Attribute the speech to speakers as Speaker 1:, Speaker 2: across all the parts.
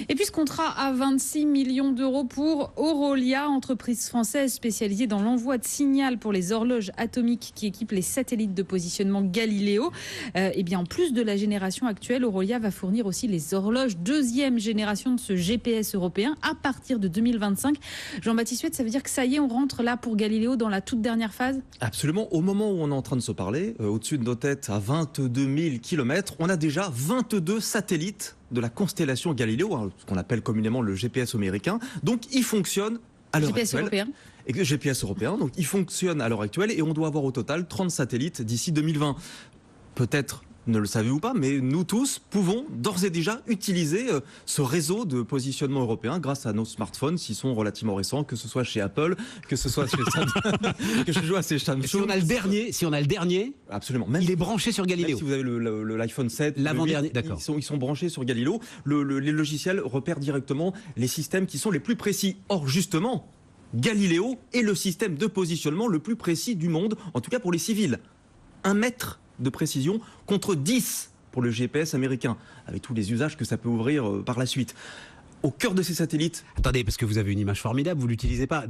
Speaker 1: Et puis ce contrat à 26 millions d'euros pour Orolia, entreprise française spécialisée dans l'envoi de signal pour les horloges atomiques qui équipent les satellites de positionnement Galileo. Et bien en plus de la génération actuelle, Orolia va fournir aussi les horloges deuxième génération de ce GPS européen à partir de 2025. Jean-Baptiste Huette, ça veut dire que ça y est, on rentre là pour Galileo dans la toute dernière phase?
Speaker 2: Absolument. Au moment où on est en train de se parler, au-dessus de nos têtes, à 22 000 km, on a déjà 22 satellites de la constellation Galileo, hein, ce qu'on appelle communément le GPS américain. Donc, il fonctionne à l'heure
Speaker 1: GPS
Speaker 2: actuelle.
Speaker 1: européen.
Speaker 2: Et le GPS européen, donc il fonctionne à l'heure actuelle et on doit avoir au total 30 satellites d'ici 2020. Peut-être, ne le savez-vous pas, mais nous tous pouvons d'ores et déjà utiliser ce réseau de positionnement européen grâce à nos smartphones, s'ils sont relativement récents, que ce soit chez Apple, que ce soit chez Samsung.
Speaker 3: Si on a le dernier,
Speaker 2: Absolument.
Speaker 3: il est branché sur Galileo.
Speaker 2: Même si vous avez l'iPhone 7,
Speaker 3: l'avant-dernier, d'accord.
Speaker 2: Ils sont branchés sur Galileo. Les logiciels repèrent directement les systèmes qui sont les plus précis. Or, justement, Galileo est le système de positionnement le plus précis du monde, en tout cas pour les civils. 1 mètre de précision contre 10 pour le GPS américain, avec tous les usages que ça peut ouvrir par la suite. Au cœur de ces satellites...
Speaker 3: Attendez, parce que vous avez une image formidable, vous ne l'utilisez pas.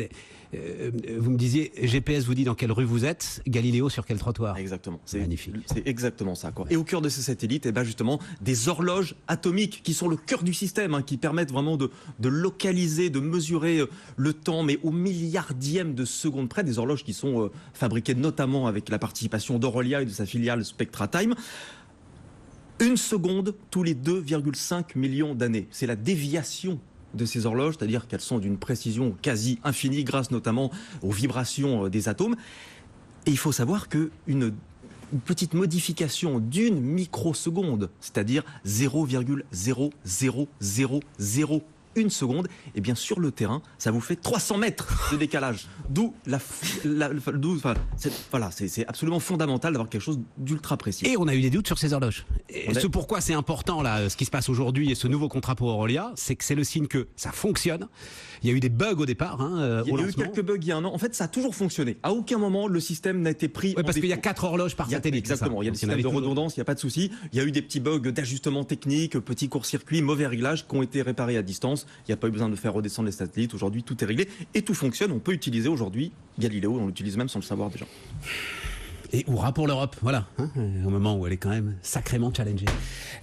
Speaker 3: Vous me disiez, GPS vous dit dans quelle rue vous êtes, Galileo sur quel trottoir.
Speaker 2: Exactement.
Speaker 3: C'est magnifique.
Speaker 2: C'est exactement ça, quoi. Et au cœur de ces satellites, justement, des horloges atomiques qui sont le cœur du système, qui permettent vraiment de localiser, de mesurer le temps, mais au milliardième de seconde près. Des horloges qui sont fabriquées notamment avec la participation d'Orolia et de sa filiale SpectraTime. 1 seconde tous les 2,5 millions d'années. C'est la déviation de ces horloges, c'est-à-dire qu'elles sont d'une précision quasi infinie grâce notamment aux vibrations des atomes. Et il faut savoir qu'une petite modification d'1 microseconde, c'est-à-dire 0,0001 seconde, et bien sur le terrain, ça vous fait 300 mètres de décalage. D'où c'est absolument fondamental d'avoir quelque chose d'ultra précis.
Speaker 3: Et on a eu des doutes sur ces horloges. Ce pourquoi c'est important là, ce qui se passe aujourd'hui et ce nouveau contrat pour Orolia, c'est que c'est le signe que ça fonctionne. Il y a eu des bugs au départ.
Speaker 2: Il y a eu quelques bugs il y a 1 an. En fait, ça a toujours fonctionné. À aucun moment le système n'a été pris.
Speaker 3: Parce qu'il y a 4 horloges par satellite.
Speaker 2: Exactement. Il y a des systèmes de redondance. Il n'y a pas de souci. Il y a eu des petits bugs d'ajustement technique, petits court-circuits, mauvais réglages qui ont été réparés à distance. Il n'y a pas eu besoin de faire redescendre les satellites. Aujourd'hui, tout est réglé et tout fonctionne. On peut utiliser aujourd'hui Galileo. On l'utilise même sans le savoir déjà.
Speaker 3: Et hurrah pour l'Europe, voilà, au moment où elle est quand même sacrément challengée.